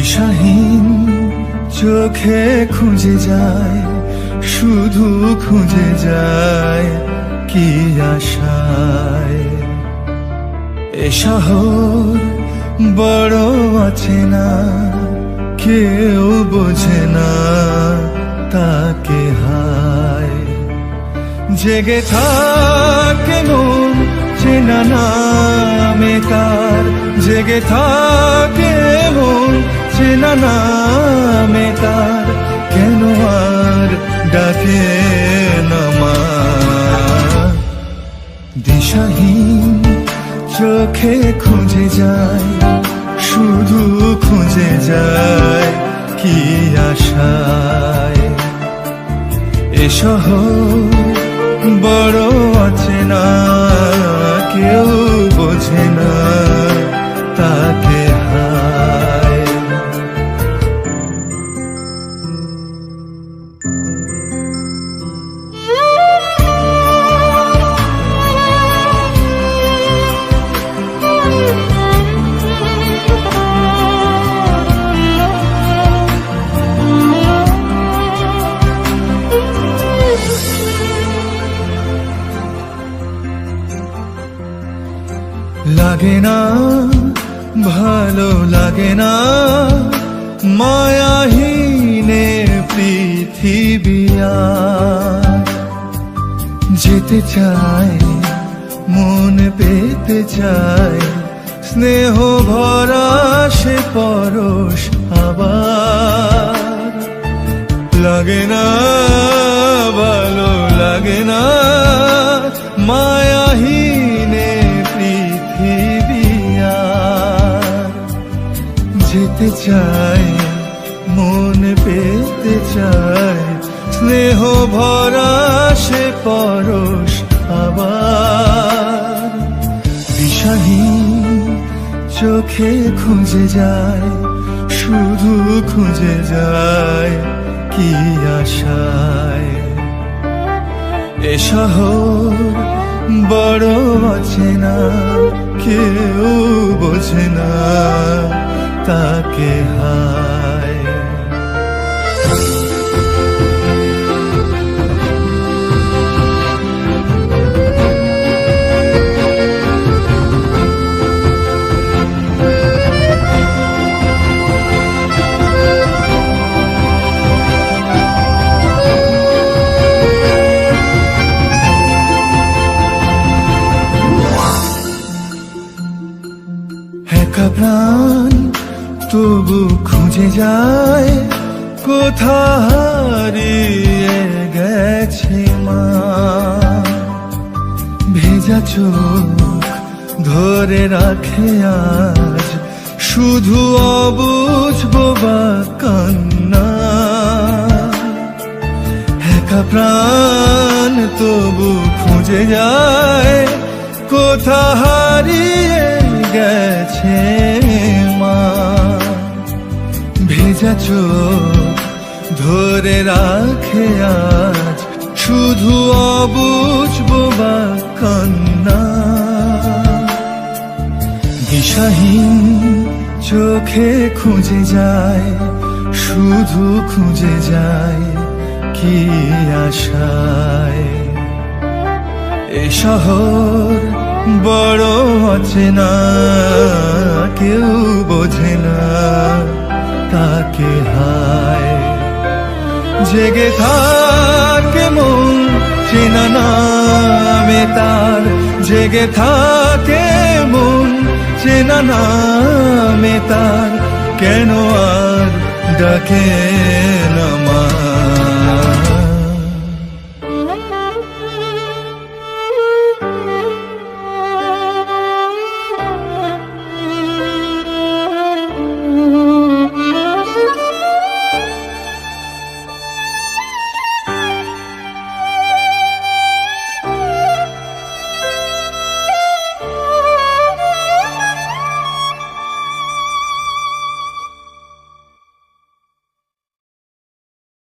দিশাহীন চোখে খুঁজে যায়, শুধু খুঁজে যায় কি আশায়। এ শহর বড় আছে না, কেউ বোঝে না তাকে হায়। জেগে থাকে মন চেনা নামে তার, জেগে থাকে মন চেনা নামে তার, কেন আর ডাকে না মা। দিশাহীন চোখে খুঁজে যায়, শুধু খুঁজে যায় কি আশায়। এ শহর বড় আছে না, কেউ বোঝে না তাকে হায়। লাগে না ভালো লাগে না মায়াহীনে পৃথিবী আর। যেতে চায় মন পেতে চায়, স্নেহ ভরা সে পরশ আবার। লাগে না ভালো লাগে না মায়াহীনে পৃথিবী আর। যেতে চায় মন পেতে চায়, স্নেহ ভরা সে পরশ আবার। দিশাহীন চোখে খুঁজে যায়, শুধু খুঁজে যায় কি আশায়। এ শহর বড় আছে না, কেউ বোঝে না তাকে হায়। একা প্রাণ তবু খুঁজে যায়, কোথা হারিয়ে গেছে মা। ভেজা চোখ ধরে রাখে আজ, শুধু অবুঝ বোবা কান্না। একা প্রাণ তবু খুঁজে যায়, কোথা হারিয়ে গেছে মা। ভেজা চোখ ধরে রাখে আজ, শুধু অবুঝ বোবা কান্না। দিশাহীন চোখে খুঁজে যায়, শুধু খুঁজে যায় কি আশায়। এ শহর বড় আছে না, কেউ বোঝে না তাকে হায়। জেগে থাকে মন চেনা নামে তার, জেগে থাকে মন চেনা নামে তার, কেন আর ডাকে না